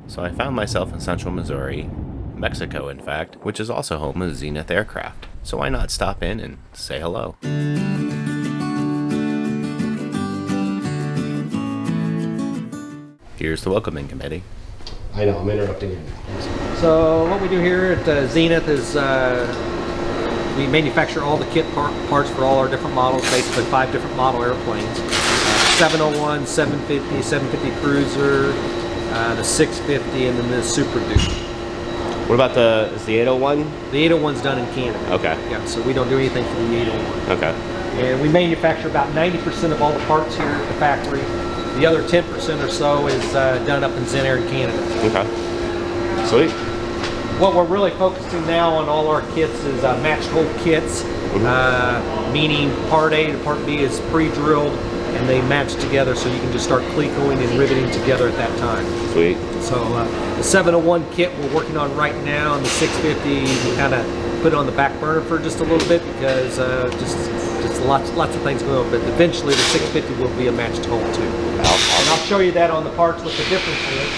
So I found myself in central Missouri, Mexico in fact, which is also home of Zenith Aircraft. So why not stop in and say hello? Here's the welcoming committee. I know, I'm interrupting you. So what we do here at Zenith is we manufacture all the kit parts for all our different models, basically 5 different model airplanes. 701, 750, 750 Cruzer, the 650, and then the Super Duty. What about is the 801? The 801's done in Canada. Okay. Yeah, so we don't do anything for the 801. Okay. And we manufacture about 90% of all the parts here at the factory. The other 10% or so is done up in zenair in Canada. Okay. Sweet. What we're really focusing now on all our kits is matched hole kits, meaning part A to part B is pre-drilled and they match together so you can just start clecoing and riveting together at that time. Sweet. So the 701 kit we're working on right now, and the 650 we kind of put it on the back burner for just a little bit because just lots of things going on, but eventually the 650 will be a matched hole too. And I'll show you that on the parts what the difference is.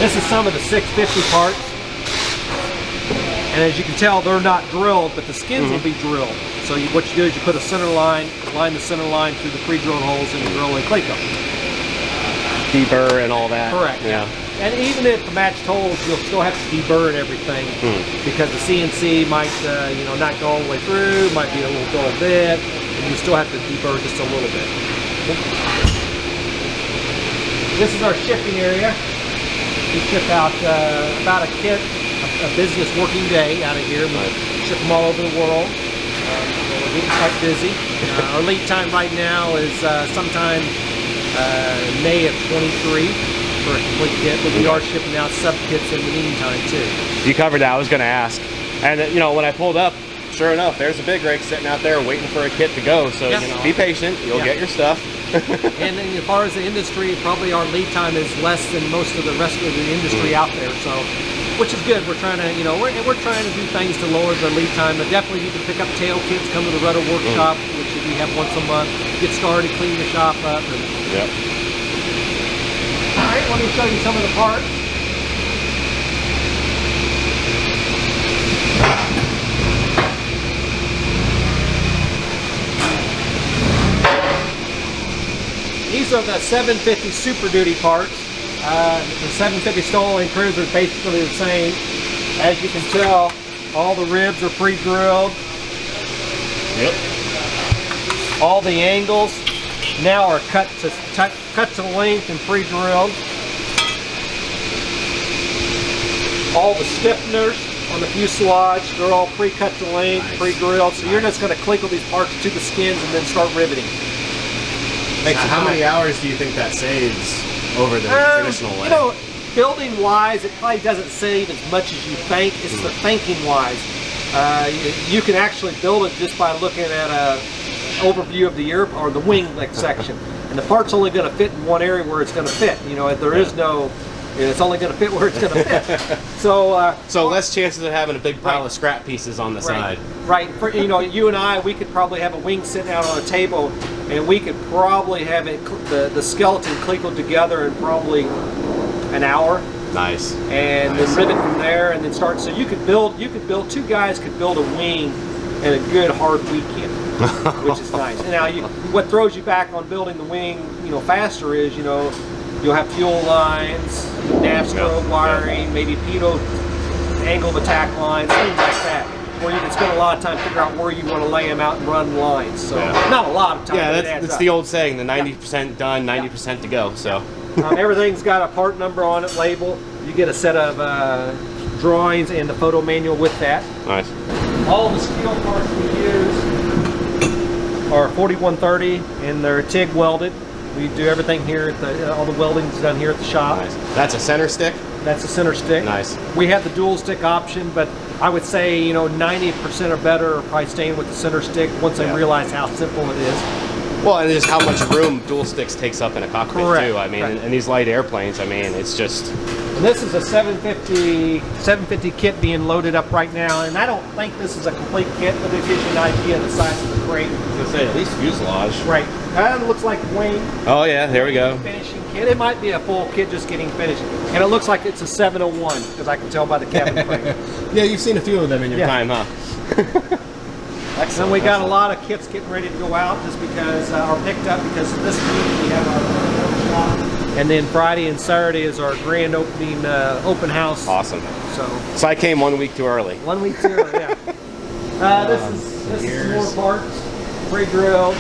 This is some of the 650 parts, and as you can tell, they're not drilled, but the skins will be drilled. So what you do is you put a center line the center line through the pre-drilled holes in the drill and cleco. Deburr and all that. Correct. Yeah. And even if the matched holes, you'll still have to deburr and everything because the CNC might not go all the way through, might be a little dull bit, and you still have to deburr just a little bit. This is our shipping area. We ship out about a kit a business working day out of here. We ship them all over the world. We're getting quite busy. Our lead time right now is sometime May of 23 for a complete kit, but we are shipping out sub-kits in the meantime too. You covered that, I was going to ask. And when I pulled up, sure enough, there's a big rig sitting out there waiting for a kit to go. So, be patient, you'll get your stuff. And then as far as the industry, probably our lead time is less than most of the rest of the industry out there. So, which is good. We're trying to, we're trying to do things to lower the lead time. But definitely you can pick up tail kits, come to the rudder workshop, which we have once a month. Get started, clean the shop up. And, All right, let me show you some of the parts. These are the 750 Super Duty parts. The 750 STOL and Cruzer are basically the same. As you can tell, all the ribs are pre-drilled. Yep. All the angles now are cut to length and pre-drilled. All the stiffeners on the fuselage, they're all pre-cut to length, pre-drilled. So you're just going to clickle these parts to the skins and then start riveting. How many hours do you think that saves over the traditional way? Building wise, it probably doesn't save as much as you think. It's the thinking wise. You can actually build it just by looking at an overview of the or the wing section, and the part's only going to fit in one area where it's going to fit. There is no. It's only going to fit where it's going to fit. So less chances of having a big pile of scrap pieces on the side. Right. You and I, we could probably have a wing sitting out on a table, and we could probably have it the skeleton clickled together in probably an hour. Nice. And then rivet from there, and then start. So you could build. Two guys could build a wing in a good hard weekend, which is nice. And now what throws you back on building the wing, faster is you'll have fuel lines, nav strobe wiring, maybe pitot angle of attack lines, things like that, where you can spend a lot of time figuring out where you want to lay them out and run lines. So not a lot of time. Yeah, that's the old saying, the 90% done, 90% to go. So everything's got a part number on it, label. You get a set of drawings and the photo manual with that. Nice. All the steel parts we use are 4130 and they're TIG welded. We do everything here at all the welding's done here at the shop. Nice. That's a center stick? That's a center stick. Nice. We have the dual stick option, but I would say 90% or better are probably staying with the center stick once they realize how simple it is. Well, and just how much room dual sticks takes up in a cockpit too. I mean, in these light airplanes, I mean, it's just And this is a 750 kit being loaded up right now, and I don't think this is a complete kit, but it gives you an idea of the size of the crate. I was gonna say at least fuselage. Right. It looks like wing. Oh yeah, there we go. Finishing kit. It might be a full kit just getting finished, and it looks like it's a 701 because I can tell by the cabin frame. Yeah, you've seen a few of them in your time, huh? And we got a lot of kits getting ready to go out just because, or picked up because this week we have our workshop. And then Friday and Saturday is our grand opening open house. Awesome. So I came 1 week too early. 1 week too early, yeah. This is more parts, pre-drilled,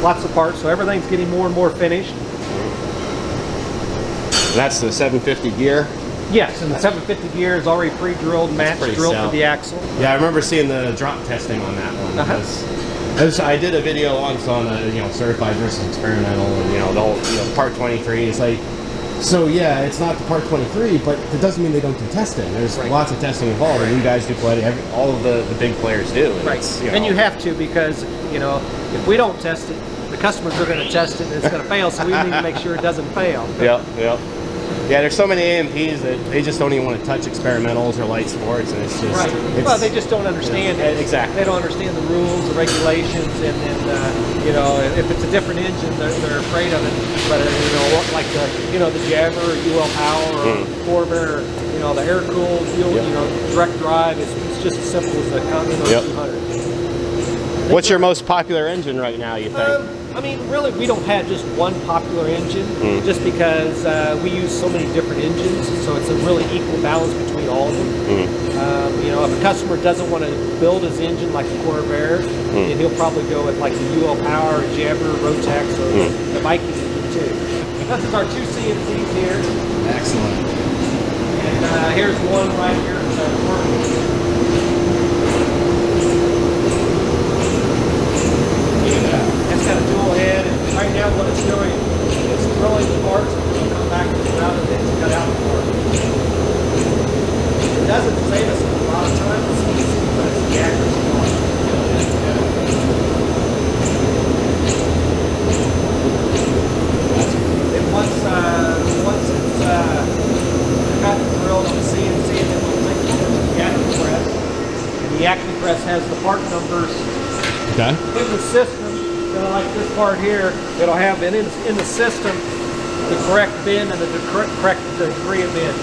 lots of parts. So everything's getting more and more finished. And that's the 750 gear. Yes, and the 750 gear is already pre-drilled, match drilled for the axle. Yeah, I remember seeing the drop testing on that one. I did a video once on certified versus experimental, and the whole part 23. It's like, so yeah, it's not the part 23, but it doesn't mean they don't do testing. There's lots of testing involved, and you guys do all of the big players do. And and you have to, because if we don't test it, the customers are going to test it and it's going to fail. So we need to make sure it doesn't fail. Yep. Yeah, there's so many AMPs that they just don't even want to touch experimentals or light sports, and it's just well, they just don't understand it. Exactly. They don't understand the rules, the regulations, and if it's a different engine, they're afraid of it. But like the Jabber, or UL Power, or Corvair, the air cooled, direct drive. It's just as simple as the Continental 200. What's your most popular engine right now, you think? I mean, really, we don't have just one popular engine, just because we use so many different engines, so it's a really equal balance between all of them. If a customer doesn't want to build his engine like the Corvair, then he'll probably go with like the UL Power, Jabber, Rotax, or the Viking engine too. This is our two CNCs here. Excellent. And here's one right here. It's got a dual head, and right now what it's doing is drilling the parts, and it'll come back to the round and then cut out the part. It doesn't save us a lot of time, it's easy, but it's the accuracy part. And once it's cut and drilled on the CNC, then we'll take it to the acme press. And the acme press has the part numbers in the system. Like this part here, it'll have in the system the correct bend and the correct degree of bend.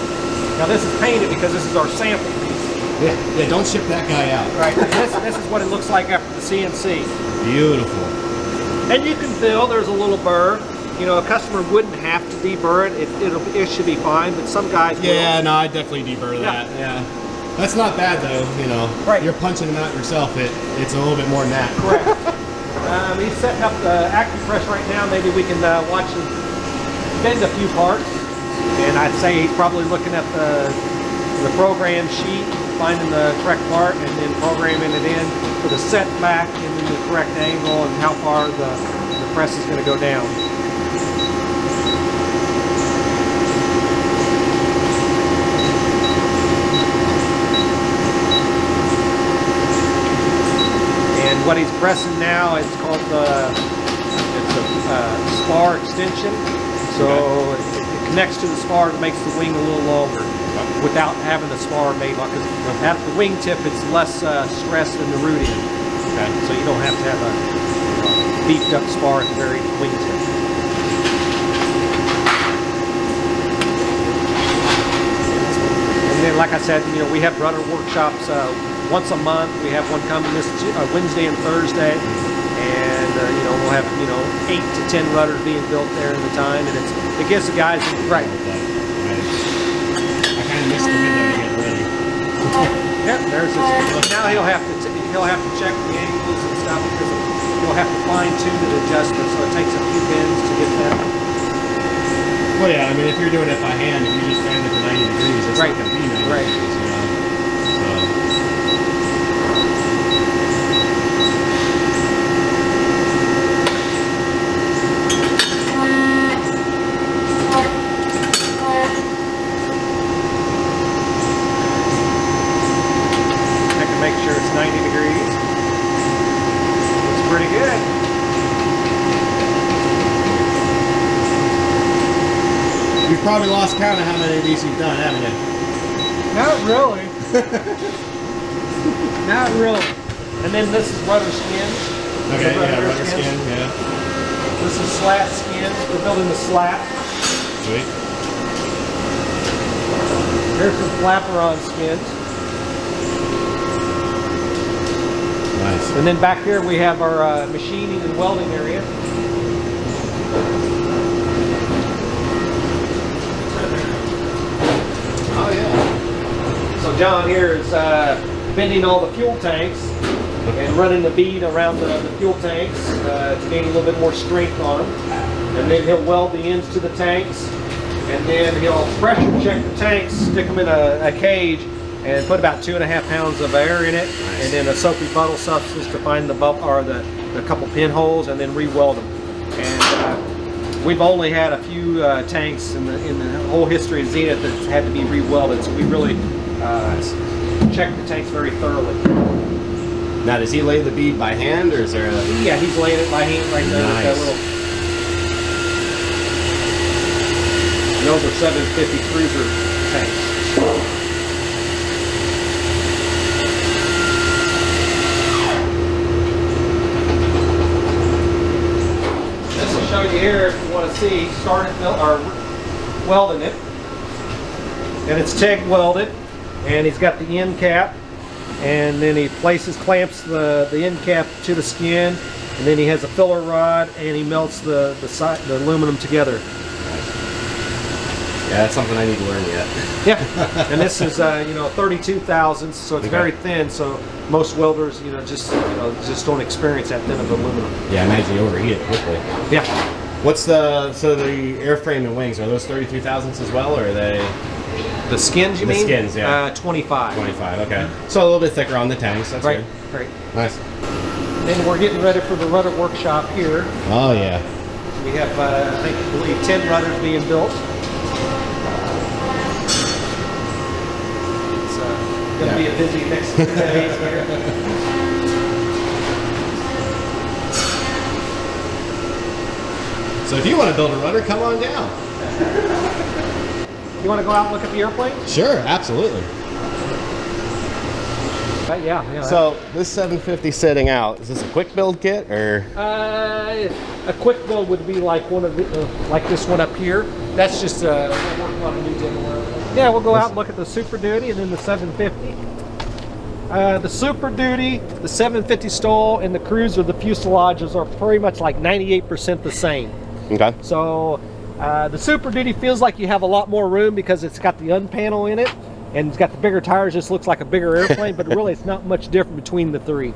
Now this is painted because this is our sample piece. Yeah, don't ship that guy out. Right, this is what it looks like after the CNC. Beautiful. And you can feel there's a little burr. A customer wouldn't have to deburr it. It should be fine, but some guys will. Yeah, no, I definitely deburr that. Yeah. That's not bad though, Right. You're punching them out yourself, it's a little bit more than that. Correct. He's setting up the acme press right now. Maybe we can watch him bend a few parts. And I'd say he's probably looking at the program sheet, finding the correct part, and then programming it in for the setback and then the correct angle and how far the press is going to go down. What he's pressing now, it's called a spar extension. So it connects to the spar and makes the wing a little longer without having the spar made on. Because at the wing tip, it's less stress than the root end. So you don't have to have a beefed up spar at the very wing tip. And then, like I said, we have rudder workshops once a month. We have one coming this Wednesday and Thursday, and we'll have 8 to 10 rudders being built there in the time, and it gives the guys right. I kind of missed the window to get ready. Yep, there's this. Now he'll have to check the angles and stuff because he'll have to fine tune the adjustment, so it takes a few bends to get that. Well, yeah, I mean, if you're doing it by hand, if you just bend it to 90 degrees, it's not going to be 90 degrees. Make sure it's 90 degrees. Looks pretty good. You've probably lost count of how many of these you've done, haven't you? Not really. Not really. And then this is rudder skins. Okay, yeah, rudder skin, yeah. This is slat skins. We're building the slat. Sweet. Here's some flaperon skins. Nice. And then back here we have our machining and welding area. Oh yeah. So John here is bending all the fuel tanks and running the bead around the fuel tanks to gain a little bit more strength on them. And then he'll weld the ends to the tanks, and then he'll pressure check the tanks, stick them in a cage, and put about 2.5 pounds of air in it, Nice. and then a soapy bubble substance to find the bubble or the couple pinholes, and then re-weld them. And we've only had a few tanks in the whole history of Zenith that had to be re-welded, so we really check the tanks very thoroughly. Now, does he lay the bead by hand, or is there a... Yeah, he's laying it by hand right there with that Nice. little... Those are 750 Cruzer tanks. This will show you here if you want to see, started or welding it. And it's TIG welded, and he's got the end cap, and then he clamps the end cap to the skin, and then he has a filler rod, and he melts the aluminum together. Yeah, that's something I need to learn yet. Yeah, and this is 32 thousandths, so it's Okay. very thin. So most welders, just don't experience that thin of aluminum. Yeah, I imagine you overheat it quickly. Yeah. What's the airframe and wings, are those 33 thousandths as well, or are they The skins, you The mean? skins, yeah. 25. 25? Okay. So a little bit thicker on the tanks. That's Right, good. right. Nice. Then we're getting ready for the rudder workshop here. Oh yeah. We have, I believe, 10 rudders being built. It's going to be a busy next 2 days here. So if you want to build a rudder, come on down. You want to go out and look at the airplane? Sure, absolutely. Yeah. So this 750 setting out, is this a quick build kit or? A quick build would be like one of the, like this one up here. That's just we're working on a new demo. Yeah, we'll go out and look at the Super Duty and then the 750. The Super Duty, the 750 STOL, and the Cruzer, the fuselages are pretty much like 98% the same. Okay. So the Super Duty feels like you have a lot more room because it's got the unpanel in it, and it's got the bigger tires. Just looks like a bigger airplane, but really it's not much different between the three.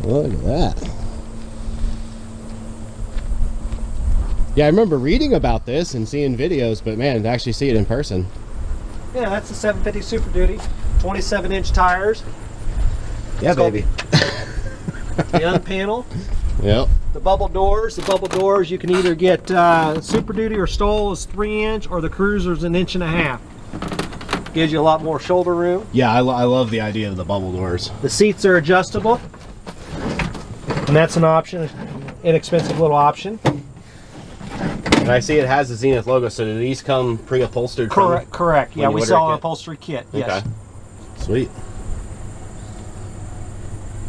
Look at that. Yeah, I remember reading about this and seeing videos, but man, to actually see it in person. Yeah, that's the 750 Super Duty, 27-inch tires. Yeah, It's called baby. The unpanel. Yep. The bubble doors. The bubble doors, you can either get Super Duty or STOL is 3-inch, or the Cruzer's 1.5 inches. Gives you a lot more shoulder room. Yeah, I love the idea of the bubble doors. The seats are adjustable, and that's an option, inexpensive little option. And I see it has the Zenith logo, so do these come pre-upholstered? Correct. Yeah, you we order sell a an kit? upholstery kit. Okay. Yes. Sweet.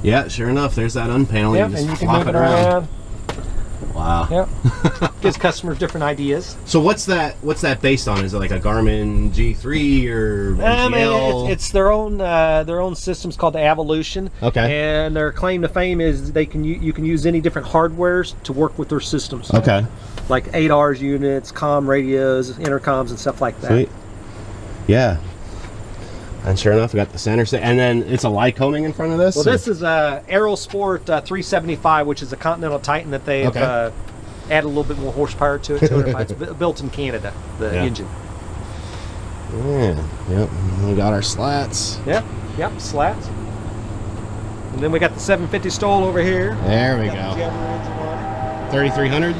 Yeah, sure enough, there's that unpanel. Yep, You and just you can flop move it around. Wow. Yep. Gives customers different ideas. So what's that based on? Is it like a Garmin G3 or I mean, GL? it's their own systems called the Evolution. Okay. And their claim to fame is you can use any different hardwares to work with their systems. Okay. Like 8Rs units, comm radios, intercoms, and stuff like that. Sweet. Yeah. And sure enough, we got the center set, and then it's a Lycoming in front of this. Well, this is Aerosport 375, which is a Continental Titan that they've added a little bit more horsepower to it. It's built in Canada, the engine. Yeah. Yep. And we got our slats. Yep. Slats. And then we got the 750 STOL over here. There we Got the go. Jabber engine on it. 3300.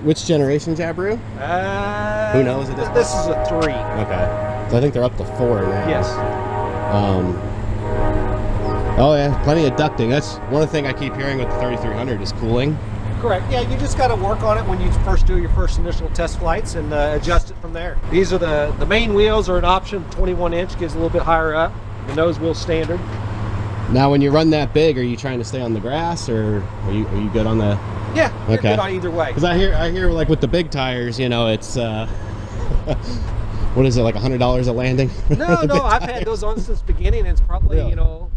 Which generation Jabberoo? Who knows at this point? This is a 3. Okay. So I think they're up to 4 now. Yes. Oh yeah, plenty of ducting. That's one thing I keep hearing with the 3300 is cooling. Correct. Yeah, you just got to work on it when you first do your first initial test flights and adjust it from there. These are the main wheels are an option. 21 inch gives a little bit higher up. The nose wheel standard. Now, when you run that big, are you trying to stay on the grass, or are you good on the? Yeah, you're okay. good on either way. Because I hear like with the big tires, you know, it's what is it, like $100 a landing? No, I've had those on since the beginning, and it's probably Really? you know,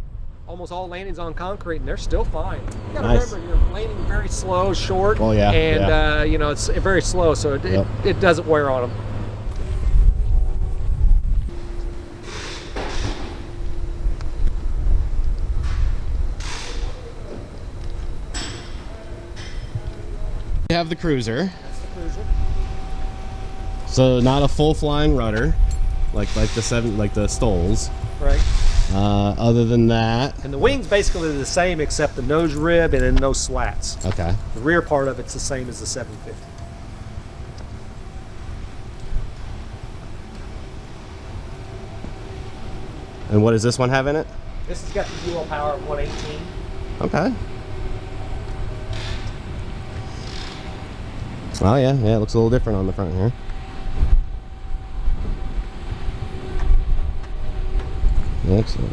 almost all landings on concrete, and they're still fine. You gotta Nice. remember, you're landing very slow, short, Oh, yeah, and yeah. you know, it's very slow, so it doesn't wear on them. You have the Cruzer, That's the Cruzer. so not a full flying rudder, like the STOLs. Right. Other than that, And the wing's basically the same except the nose rib and then no slats. okay. The rear part of it's the same as the 750. And what does this one have in it? This has got the fuel power of 118. Okay. Oh yeah, it looks a little different on the front here. Excellent.